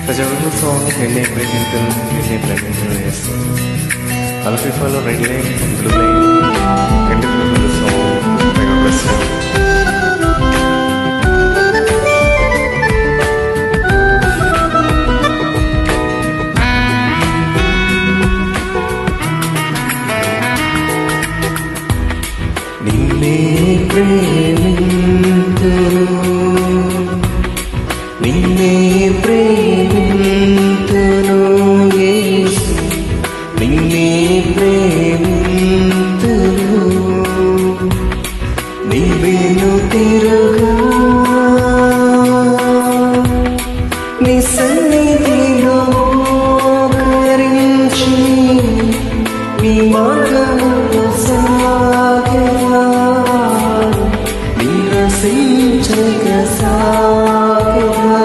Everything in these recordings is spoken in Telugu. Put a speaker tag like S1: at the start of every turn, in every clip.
S1: Such a beautiful song, Nenne Pregnant is other people are red lane and blue lane. Can you listen to the song? May God bless you. నిన్నే ప్రేమింతును నిన్నే ప్రేమింతును యేసు నిన్నే ప్రేమింతును నీవేను తిరుగా నీ సన్నిధిలో మోకరించి నీ మార్గములో సాగెదా నిరసించక సాగెదా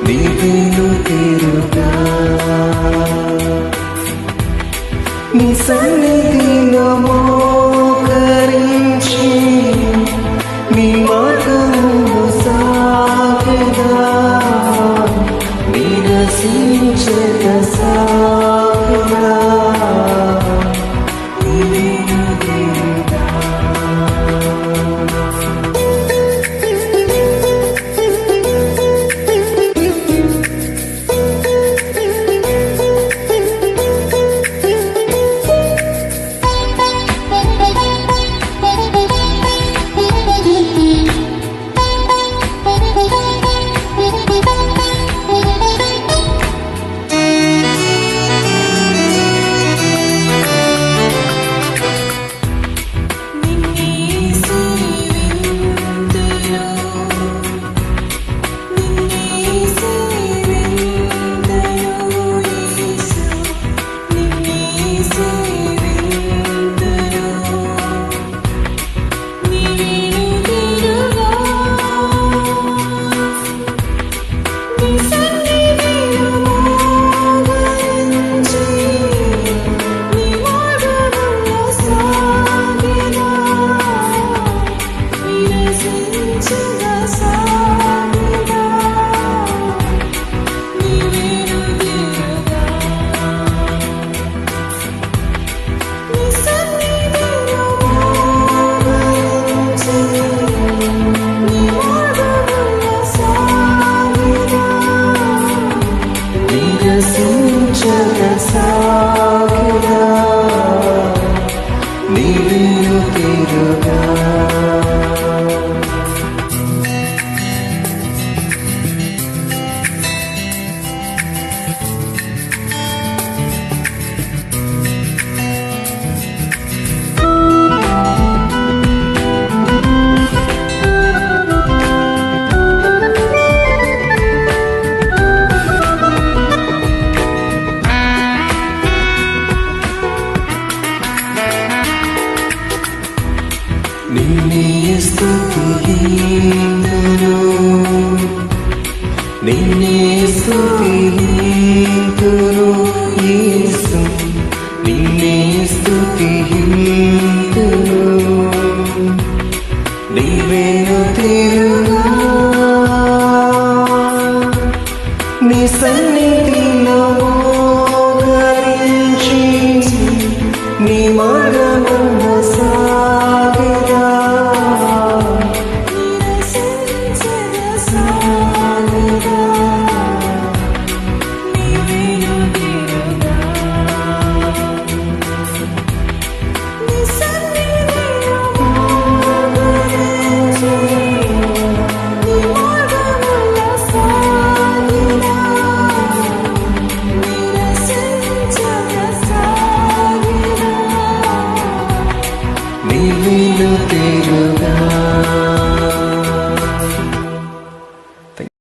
S1: నీవేను తిరుగా నీ సన్నిధిలో మోకరించి నీ మార్గములో సాగెదా నిరసించక సాగెదా నీవేను తిరుగా నిన్నే స్తుతింతును నిన్నే స్తుతింతును యేసు నిన్నే స్తుతింతును నీవేను